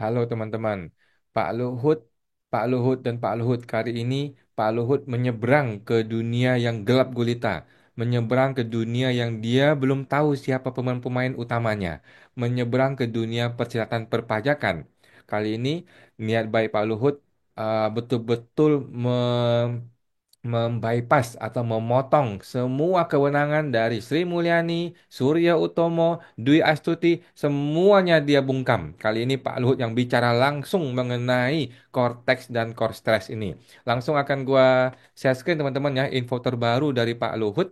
Halo teman-teman, Pak Luhut, Pak Luhut dan Pak Luhut kali ini Pak Luhut menyeberang ke dunia yang gelap gulita, menyeberang ke dunia yang dia belum tahu siapa pemain-pemain utamanya, menyeberang ke dunia persilatan perpajakan. Kali ini niat baik Pak Luhut betul-betul membypass atau memotong semua kewenangan dari Sri Mulyani, Surya Utomo, Dwi Astuti, semuanya dia bungkam. Kali ini Pak Luhut yang bicara langsung mengenai Cortex dan Core Stress ini. Langsung akan gua share screen teman-teman ya, info terbaru dari Pak Luhut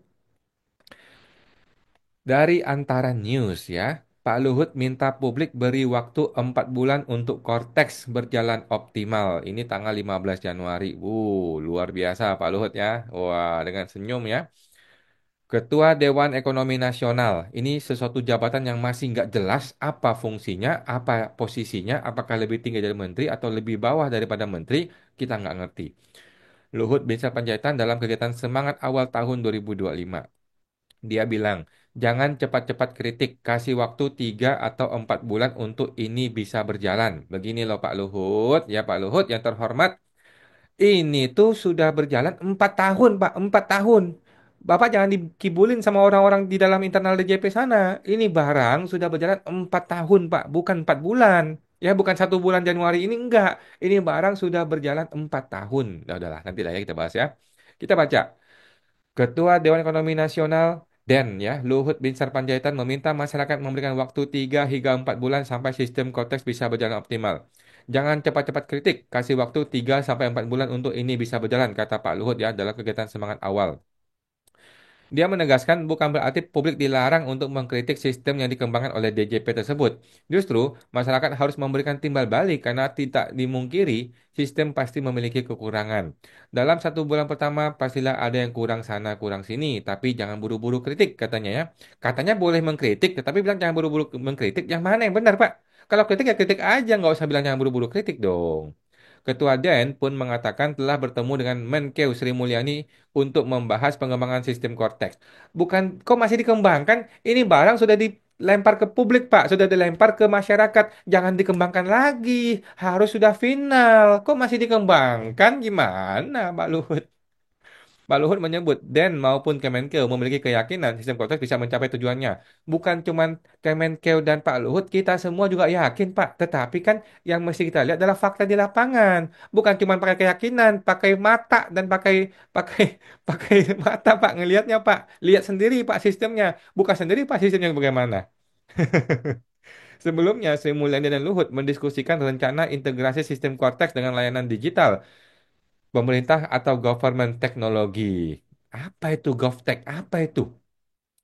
dari Antara News ya. Pak Luhut minta publik beri waktu 4 bulan untuk Cortex berjalan optimal. Ini tanggal 15 Januari. Luar biasa Pak Luhut ya. Wah, dengan senyum ya. Ketua Dewan Ekonomi Nasional. Ini sesuatu jabatan yang masih nggak jelas apa fungsinya, apa posisinya, apakah lebih tinggi dari menteri atau lebih bawah daripada menteri, kita nggak ngerti. Luhut Binsar Panjaitan dalam kegiatan Semangat Awal tahun 2025. Dia bilang, jangan cepat-cepat kritik, kasih waktu 3 atau 4 bulan untuk ini bisa berjalan. Begini loh Pak Luhut, ya Pak Luhut yang terhormat. Ini tuh sudah berjalan 4 tahun, Pak. 4 tahun. Bapak jangan dikibulin sama orang-orang di dalam internal DJP sana. Ini barang sudah berjalan 4 tahun, Pak. Bukan 4 bulan. Ya, bukan 1 bulan Januari ini, enggak. Ini barang sudah berjalan 4 tahun. Udahlah, nanti lah ya kita bahas ya. Kita baca. Ketua Dewan Ekonomi Nasional Den ya, Luhut Binsar Panjaitan meminta masyarakat memberikan waktu 3 hingga 4 bulan sampai sistem Kotex bisa berjalan optimal. Jangan cepat-cepat kritik, kasih waktu 3 sampai 4 bulan untuk ini bisa berjalan, kata Pak Luhut ya dalam kegiatan semangat awal. Dia menegaskan bukan berarti publik dilarang untuk mengkritik sistem yang dikembangkan oleh DJP tersebut. Justru, masyarakat harus memberikan timbal balik karena tidak dimungkiri sistem pasti memiliki kekurangan. Dalam 1 bulan pertama, pastilah ada yang kurang sana, kurang sini, tapi jangan buru-buru kritik, katanya ya. Katanya boleh mengkritik, tetapi bilang jangan buru-buru mengkritik. Yang mana yang benar, Pak? Kalau kritik ya kritik aja, nggak usah bilang jangan buru-buru kritik dong. Ketua DEN pun mengatakan telah bertemu dengan Menkeu Sri Mulyani untuk membahas pengembangan sistem Cortex. Bukan, kok masih dikembangkan? Ini barang sudah dilempar ke publik, Pak. Sudah dilempar ke masyarakat. Jangan dikembangkan lagi. Harus sudah final. Kok masih dikembangkan? Gimana, Pak Luhut? Pak Luhut menyebut Den maupun Kemenkeu memiliki keyakinan sistem Cortex bisa mencapai tujuannya. Bukan cuma Kemenkeu dan Pak Luhut, kita semua juga yakin, Pak. Tetapi kan yang mesti kita lihat adalah fakta di lapangan. Bukan cuma pakai keyakinan, pakai mata dan pakai pakai pakai mata, Pak. Ngelihatnya, Pak. Lihat sendiri, Pak, sistemnya. Bukan sendiri, Pak, sistemnya bagaimana. Sebelumnya, Sri Mulyani dan Luhut mendiskusikan rencana integrasi sistem Cortex dengan layanan digital pemerintah atau government teknologi. Apa itu GovTech? Apa itu?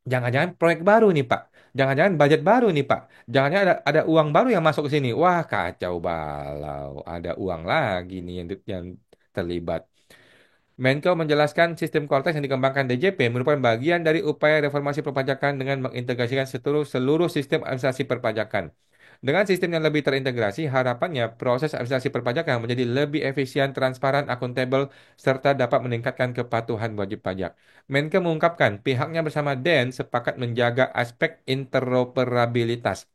Jangan-jangan proyek baru nih, Pak. Jangan-jangan budget baru nih, Pak. Jangan-jangan ada uang baru yang masuk ke sini. Wah, kacau balau. Ada uang lagi nih yang terlibat. Menko menjelaskan sistem Cortex yang dikembangkan DJP merupakan bagian dari upaya reformasi perpajakan dengan mengintegrasikan seluruh sistem administrasi perpajakan. Dengan sistem yang lebih terintegrasi, harapannya proses administrasi perpajakan menjadi lebih efisien, transparan, akuntabel, serta dapat meningkatkan kepatuhan wajib pajak. Menko mengungkapkan pihaknya bersama DEN sepakat menjaga aspek interoperabilitas.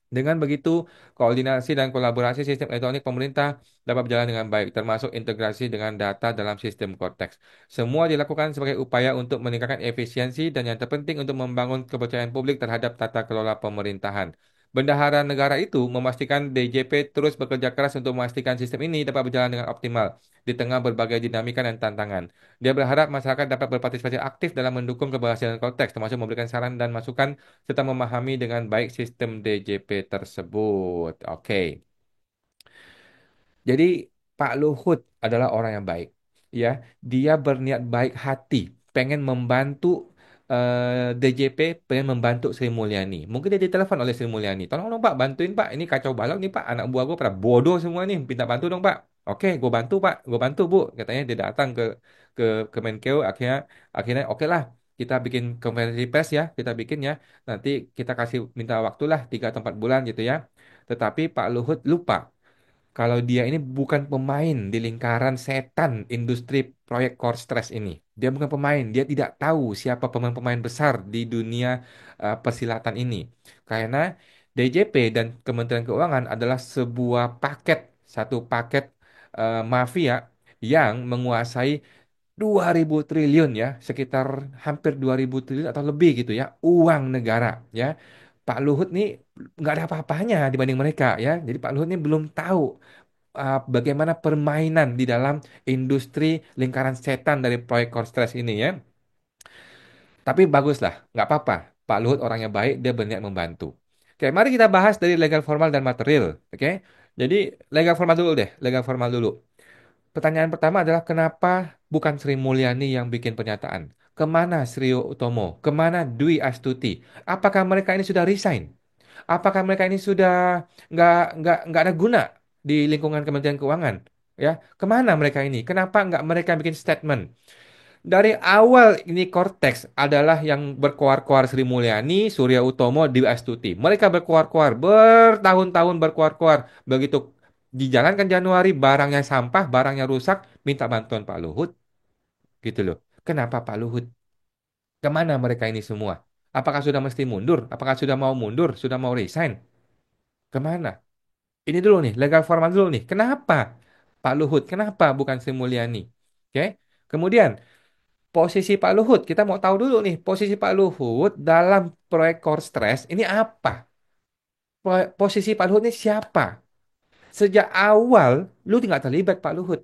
Dengan begitu, koordinasi dan kolaborasi sistem elektronik pemerintah dapat berjalan dengan baik, termasuk integrasi dengan data dalam sistem Cortex. Semua dilakukan sebagai upaya untuk meningkatkan efisiensi dan yang terpenting untuk membangun kepercayaan publik terhadap tata kelola pemerintahan. Bendahara negara itu memastikan DJP terus bekerja keras untuk memastikan sistem ini dapat berjalan dengan optimal di tengah berbagai dinamika dan tantangan. Dia berharap masyarakat dapat berpartisipasi aktif dalam mendukung keberhasilan Cortex, termasuk memberikan saran dan masukan serta memahami dengan baik sistem DJP tersebut. Oke. Jadi Pak Luhut adalah orang yang baik. Ya, dia berniat baik hati, pengen membantu DJP, pengen membantu Sri Mulyani. Mungkin dia ditelepon oleh Sri Mulyani. Tolong dong Pak, bantuin Pak. Ini kacau balau nih Pak. Anak buah gue pada bodoh semua nih. Minta bantu dong Pak. Oke, gue bantu Pak. Gue bantu Bu. Katanya dia datang ke Kemenkeu. Akhirnya oke lah. Kita bikin konferensi pers ya. Kita bikin ya. Nanti kita kasih minta waktu lah 3 atau 4 bulan gitu ya. Tetapi Pak Luhut lupa kalau dia ini bukan pemain di lingkaran setan industri proyek Core Stress ini. Dia bukan pemain, dia tidak tahu siapa pemain-pemain besar di dunia persilatan ini. Karena DJP dan Kementerian Keuangan adalah sebuah paket, satu paket mafia yang menguasai 2.000 triliun ya, sekitar hampir 2.000 triliun atau lebih gitu ya, uang negara ya. Pak Luhut nih nggak ada apa-apanya dibanding mereka ya. Jadi Pak Luhut nih belum tahu bagaimana permainan di dalam industri lingkaran setan dari proyek Korstres ini ya. Tapi baguslah, nggak apa-apa. Pak Luhut orangnya baik, dia berniat membantu. Oke, mari kita bahas dari legal formal dan material. Oke, jadi legal formal dulu deh, legal formal dulu. Pertanyaan pertama adalah kenapa bukan Sri Mulyani yang bikin pernyataan? Kemana Srio Utomo? Kemana Dwi Astuti? Apakah mereka ini sudah resign? Apakah mereka ini sudah nggak ada guna di lingkungan Kementerian Keuangan? Ya, kemana mereka ini? Kenapa nggak mereka bikin statement? Dari awal ini Cortex adalah yang berkoar-koar Sri Mulyani, Surya Utomo, Dwi Astuti. Mereka berkoar-koar, bertahun-tahun berkoar-koar. Begitu dijalankan Januari, barangnya sampah, barangnya rusak, minta bantuan Pak Luhut. Gitu loh. Kenapa Pak Luhut? Kemana mereka ini semua? Apakah sudah mesti mundur? Apakah sudah mau mundur? Sudah mau resign? Kemana? Ini dulu nih, legal formal dulu nih. Kenapa Pak Luhut? Kenapa bukan Sri Mulyani? Oke. Kemudian, posisi Pak Luhut, kita mau tahu dulu nih, posisi Pak Luhut dalam proyek Core Stress ini apa? Posisi Pak Luhut ini siapa? Sejak awal, lu tidak terlibat Pak Luhut.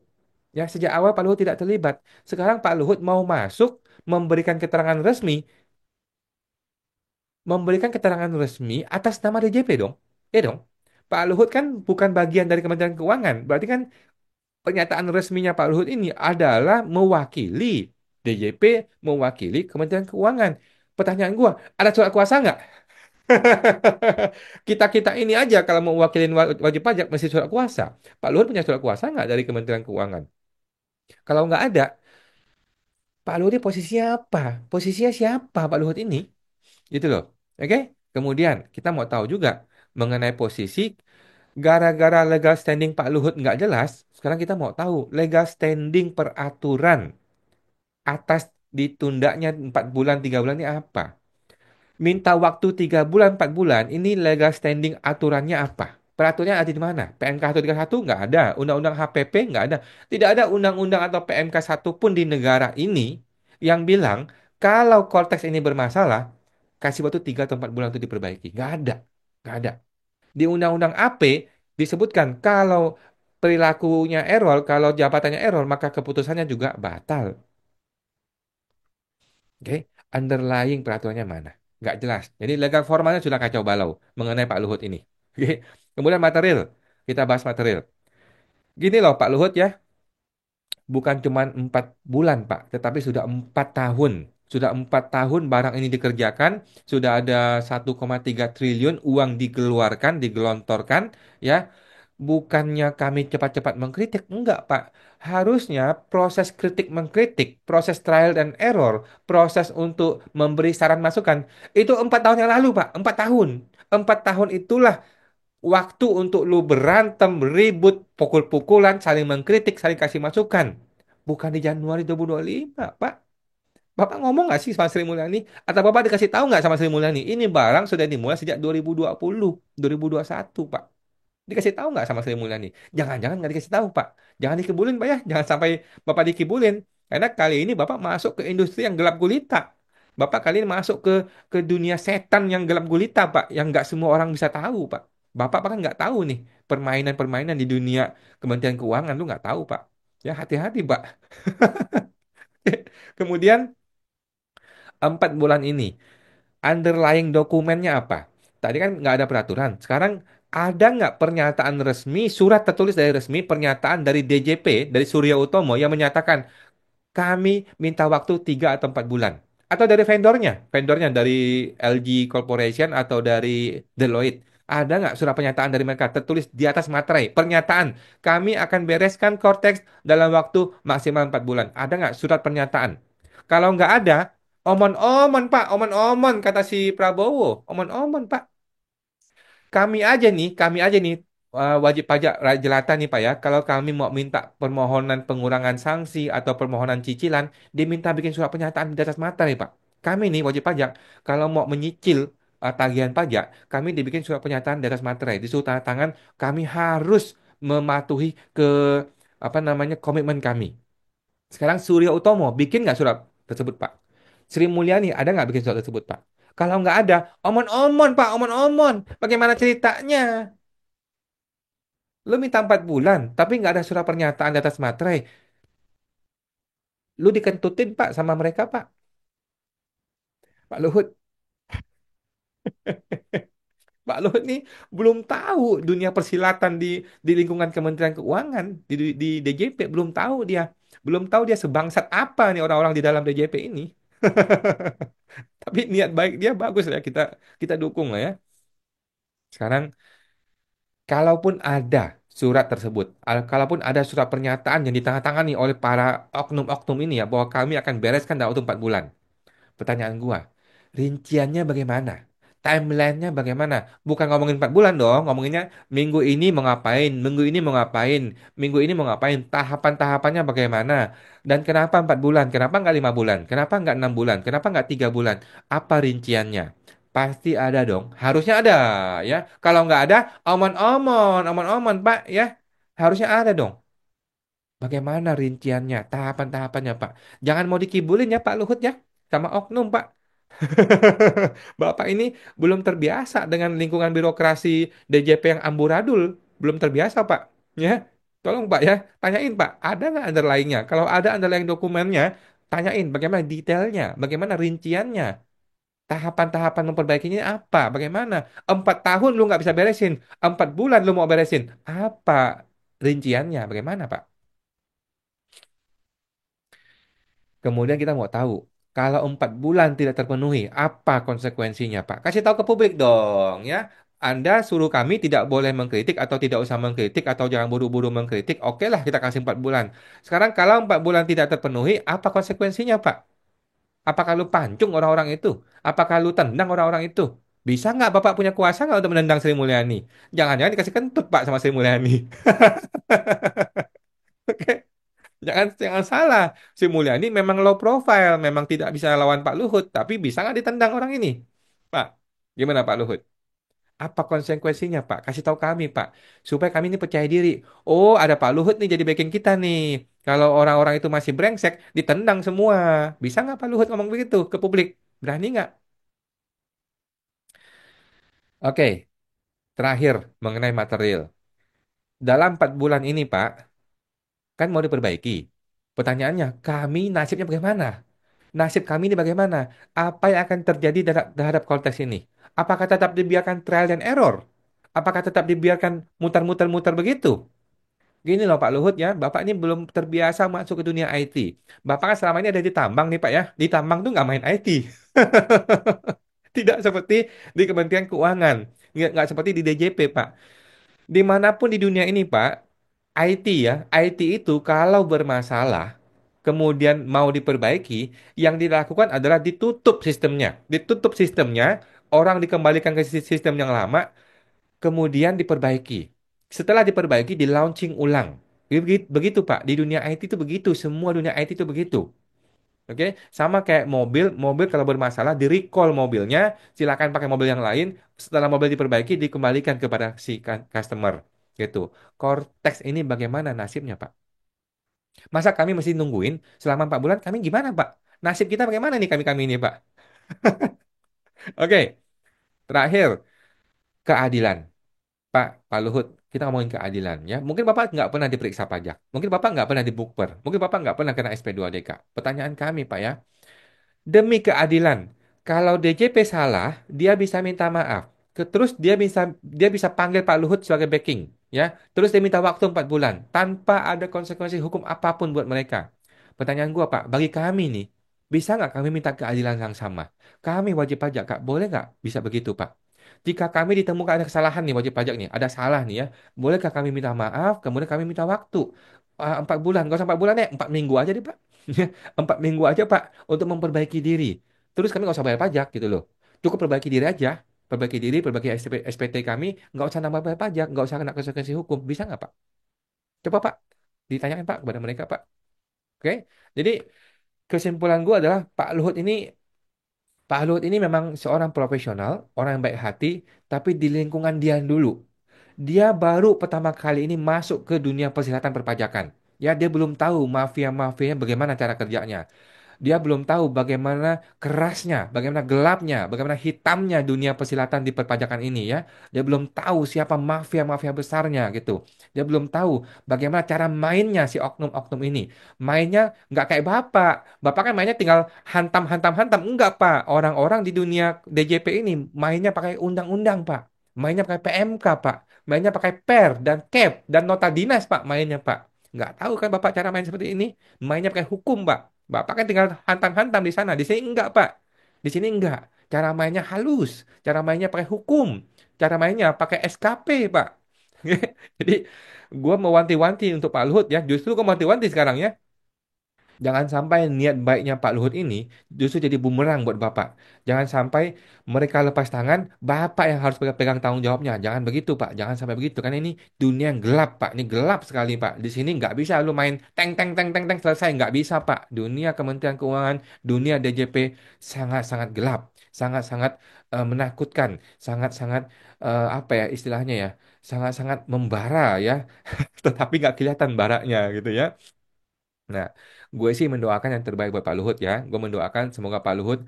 Ya, sejak awal Pak Luhut tidak terlibat. Sekarang Pak Luhut mau masuk, memberikan keterangan resmi, atas nama DJP dong. Ya dong. Pak Luhut kan bukan bagian dari Kementerian Keuangan. Berarti kan pernyataan resminya Pak Luhut ini adalah mewakili DJP, mewakili Kementerian Keuangan. Pertanyaan gua, ada surat kuasa nggak? Kita-kita ini aja kalau mau wakilin wajib pajak mesti surat kuasa. Pak Luhut punya surat kuasa nggak dari Kementerian Keuangan? Kalau nggak ada, Pak Luhut ini posisinya apa? Posisinya siapa Pak Luhut ini? Gitu loh. Oke? Kemudian kita mau tahu juga mengenai posisi gara-gara legal standing Pak Luhut nggak jelas. Sekarang kita mau tahu legal standing peraturan atas ditundanya 4 bulan 3 bulan ini apa? Minta waktu 3 bulan 4 bulan ini legal standing aturannya apa? Peraturannya ada di mana? PMK 131 nggak ada, Undang-Undang HPP nggak ada. Tidak ada undang-undang atau PMK satu pun di negara ini yang bilang kalau konteks ini bermasalah, kasih waktu 3 atau 4 bulan untuk diperbaiki. Nggak ada. Nggak ada. Di Undang-Undang AP disebutkan kalau perilakunya error, kalau jabatannya error, maka keputusannya juga batal. Oke, underlying peraturannya mana? Nggak jelas. Jadi legal formalnya sudah kacau balau mengenai Pak Luhut ini. Oke, kemudian material. Kita bahas material. Gini loh Pak Luhut ya, bukan cuma 4 bulan Pak, tetapi sudah 4 tahun. Sudah 4 tahun barang ini dikerjakan, sudah ada 1,3 triliun uang dikeluarkan, digelontorkan, ya. Bukannya kami cepat-cepat mengkritik, enggak Pak. Harusnya proses kritik mengkritik, proses trial and error, proses untuk memberi saran masukan, itu 4 tahun yang lalu Pak, 4 tahun. 4 tahun itulah waktu untuk lu berantem, ribut, pukul-pukulan, saling mengkritik, saling kasih masukan. Bukan di Januari 2025 Pak. Bapak ngomong nggak sih sama Sri Mulyani? Atau Bapak dikasih tahu nggak sama Sri Mulyani? Ini barang sudah dimulai sejak 2020, 2021 Pak. Dikasih tahu nggak sama Sri Mulyani? Jangan-jangan nggak dikasih tahu, Pak. Jangan dikibulin, Pak ya. Jangan sampai Bapak dikibulin. Karena kali ini Bapak masuk ke industri yang gelap gulita. Bapak kali ini masuk ke dunia setan yang gelap gulita, Pak. Yang nggak semua orang bisa tahu, Pak. Bapak kan nggak tahu nih permainan-permainan di dunia Kementerian Keuangan tuh nggak tahu, Pak. Ya hati-hati, Pak. Kemudian 4 bulan ini underlying dokumennya apa? Tadi kan nggak ada peraturan. Sekarang ada nggak pernyataan resmi, surat tertulis dari resmi, pernyataan dari DJP, dari Surya Utomo yang menyatakan kami minta waktu 3 atau 4 bulan. Atau dari vendornya dari LG Corporation atau dari Deloitte. Ada nggak surat pernyataan dari mereka tertulis di atas materai? Pernyataan, kami akan bereskan Cortex dalam waktu maksimal 4 bulan. Ada nggak surat pernyataan? Kalau nggak ada, omon-omon Pak, omon-omon kata si Prabowo. Omon-omon Pak. Kami aja nih wajib pajak rakyat jelata nih Pak ya. Kalau kami mau minta permohonan pengurangan sanksi atau permohonan cicilan, diminta bikin surat pernyataan di atas materai Pak. Kami nih wajib pajak, kalau mau menyicil tagihan pajak, kami dibikin surat pernyataan di atas materai, disuruh tanda tangan, kami harus mematuhi ke apa namanya komitmen kami. Sekarang Surya Utomo bikin nggak surat tersebut, Pak? Sri Mulyani ada nggak bikin surat tersebut, Pak? Kalau nggak ada, omon-omon, Pak, omon-omon. Bagaimana ceritanya? Lu minta 4 bulan, tapi nggak ada surat pernyataan di atas materai. Lu dikentutin, Pak, sama mereka, Pak. Pak Luhut. Pak Luhut nih belum tahu dunia persilatan di lingkungan Kementerian Keuangan, di DJP. Belum tahu dia. Belum tahu dia sebangsat apa nih orang-orang di dalam DJP ini. Tapi niat baik dia bagus ya, kita kita dukung lah ya. Sekarang kalaupun ada surat tersebut, kalaupun ada surat pernyataan yang ditandatangani oleh para oknum-oknum ini ya, bahwa kami akan bereskan dalam waktu 4 bulan. Pertanyaan gua, rinciannya bagaimana? Timelinenya bagaimana? Bukan ngomongin 4 bulan dong, ngomonginnya minggu ini mau ngapain, minggu ini mau ngapain, minggu ini mau ngapain, tahapan-tahapannya bagaimana? Dan kenapa 4 bulan? Kenapa nggak 5 bulan? Kenapa nggak 6 bulan? Kenapa nggak 3 bulan? Apa rinciannya? Pasti ada dong. Harusnya ada ya. Kalau nggak ada, omon-omon, omon-omon, Pak ya. Harusnya ada dong. Bagaimana rinciannya, tahapan-tahapannya, Pak? Jangan mau dikibulin ya, Pak Luhut ya, sama oknum, Pak. Bapak ini belum terbiasa dengan lingkungan birokrasi DJP yang amburadul, belum terbiasa, Pak. Ya, tolong Pak ya, tanyain Pak, ada nggak underlying-nya? Kalau ada underlying dokumennya, tanyain bagaimana detailnya, bagaimana rinciannya, tahapan-tahapan memperbaikinya apa, bagaimana? 4 tahun lu nggak bisa beresin, 4 bulan lu mau beresin, apa rinciannya, bagaimana Pak? Kemudian kita mau tahu, kalau 4 bulan tidak terpenuhi, apa konsekuensinya, Pak? Kasih tahu ke publik dong, ya. Anda suruh kami tidak boleh mengkritik atau tidak usah mengkritik atau jangan buru-buru mengkritik. Oke lah, kita kasih 4 bulan. Sekarang kalau 4 bulan tidak terpenuhi, apa konsekuensinya, Pak? Apakah lu pancung orang-orang itu? Apakah lu tendang orang-orang itu? Bisa nggak Bapak punya kuasa nggak untuk menendang Sri Mulyani? Jangan-jangan dikasih kentut, Pak, sama Sri Mulyani. Jangan jangan salah, Sri Mulyani memang low profile, memang tidak bisa lawan Pak Luhut, tapi bisa nggak ditendang orang ini? Pak, gimana Pak Luhut? Apa konsekuensinya Pak? Kasih tahu kami Pak, supaya kami ini percaya diri. Oh, ada Pak Luhut nih jadi backing kita nih. Kalau orang-orang itu masih brengsek, ditendang semua. Bisa nggak Pak Luhut ngomong begitu ke publik? Berani nggak? Oke, terakhir mengenai material. Dalam 4 bulan ini Pak, kan mau diperbaiki. Pertanyaannya, kami nasibnya bagaimana? Nasib kami ini bagaimana? Apa yang akan terjadi terhadap kontes ini? Apakah tetap dibiarkan trial dan error? Apakah tetap dibiarkan mutar-mutar-mutar begitu? Gini loh Pak Luhut ya, Bapak ini belum terbiasa masuk ke dunia IT. Bapak kan selama ini ada di tambang nih Pak ya. Di tambang tuh nggak main IT. Tidak seperti di Kementerian Keuangan. Nggak seperti di DJP Pak. Dimanapun di dunia ini Pak, IT ya, IT itu kalau bermasalah, kemudian mau diperbaiki, yang dilakukan adalah ditutup sistemnya. Ditutup sistemnya, orang dikembalikan ke sistem yang lama, kemudian diperbaiki. Setelah diperbaiki, di launching ulang. Begitu, begitu Pak, di dunia IT itu begitu, semua dunia IT itu begitu. Oke, sama kayak mobil, mobil kalau bermasalah di recall mobilnya, silakan pakai mobil yang lain. Setelah mobil diperbaiki, dikembalikan kepada si customer. Gitu. Cortex ini bagaimana nasibnya, Pak? Masa kami mesti nungguin selama 4 bulan? Kami gimana, Pak? Nasib kita bagaimana nih kami-kami ini, Pak? Oke, terakhir, keadilan. Pak Luhut, kita ngomongin keadilan ya. Mungkin Bapak nggak pernah diperiksa pajak. Mungkin Bapak nggak pernah dibukper. Mungkin Bapak nggak pernah kena SP2DK. Pertanyaan kami, Pak ya. Demi keadilan. Kalau DJP salah, dia bisa minta maaf. Terus dia bisa panggil Pak Luhut sebagai backing, ya. Terus dia minta waktu 4 bulan tanpa ada konsekuensi hukum apapun buat mereka. Pertanyaan gua, Pak, bagi kami nih, bisa nggak kami minta keadilan yang sama? Kami wajib pajak, Kak, boleh nggak bisa begitu, Pak? Jika kami ditemukan ada kesalahan nih wajib pajak nih, ada salah nih ya, bolehkah kami minta maaf? Kemudian kami minta waktu 4 bulan, nggak usah 4 bulan ya, 4 minggu aja deh, Pak. 4 minggu aja Pak untuk memperbaiki diri. Terus kami nggak usah bayar pajak gitu loh. Cukup perbaiki diri aja. Perbaiki diri, perbaiki SPT kami, nggak usah nambah bayar pajak, nggak usah kena konsekuensi hukum. Bisa nggak Pak? Coba Pak, ditanyakan Pak kepada mereka Pak. Oke? Jadi kesimpulan gue adalah Pak Luhut ini Pak Luhut ini memang seorang profesional, orang yang baik hati, tapi di lingkungan dia dulu. Dia baru pertama kali ini masuk ke dunia persilatan perpajakan. Ya, dia belum tahu mafia-mafianya bagaimana cara kerjanya. Dia belum tahu bagaimana kerasnya, bagaimana gelapnya, bagaimana hitamnya dunia persilatan di perpajakan ini ya. Dia belum tahu siapa mafia-mafia besarnya gitu. Dia belum tahu bagaimana cara mainnya si oknum-oknum ini. Mainnya nggak kayak Bapak. Bapak kan mainnya tinggal hantam-hantam-hantam. Enggak, Pak. Orang-orang di dunia DJP ini mainnya pakai undang-undang, Pak. Mainnya pakai PMK, Pak. Mainnya pakai per dan cap dan nota dinas, Pak. Mainnya, Pak. Nggak tahu kan Bapak cara main seperti ini? Mainnya pakai hukum, Pak. Bapak kan tinggal hantam-hantam di sana. Di sini enggak, Pak. Di sini enggak. Cara mainnya halus. Cara mainnya pakai hukum. Cara mainnya pakai SKP, Pak. Jadi, gua mau wanti-wanti untuk Pak Luhut ya. Justru gua mau wanti-wanti sekarang ya. Jangan sampai niat baiknya Pak Luhut ini justru jadi bumerang buat Bapak. Jangan sampai mereka lepas tangan, Bapak yang harus pegang tanggung jawabnya. Jangan begitu, Pak. Jangan sampai begitu. Karena ini dunia yang gelap, Pak. Ini gelap sekali, Pak. Di sini nggak bisa lu main teng teng teng teng teng selesai. Nggak bisa, Pak. Dunia Kementerian Keuangan, dunia DJP sangat-sangat gelap, sangat-sangat menakutkan, sangat-sangat apa ya istilahnya ya, sangat-sangat membara ya. Tetapi nggak kelihatan baraknya gitu ya. Nah, gue sih mendoakan yang terbaik buat Pak Luhut ya. Gue mendoakan semoga Pak Luhut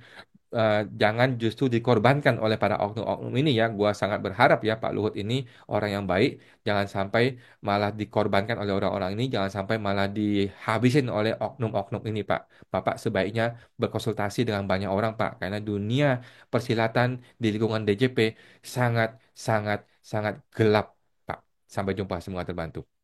jangan justru dikorbankan oleh para oknum-oknum ini ya. Gue sangat berharap ya Pak Luhut ini orang yang baik. Jangan sampai malah dikorbankan oleh orang-orang ini. Jangan sampai malah dihabisin oleh oknum-oknum ini Pak. Bapak sebaiknya berkonsultasi dengan banyak orang Pak. Karena dunia persilatan di lingkungan DJP sangat, sangat, sangat gelap Pak. Sampai jumpa, semoga terbantu.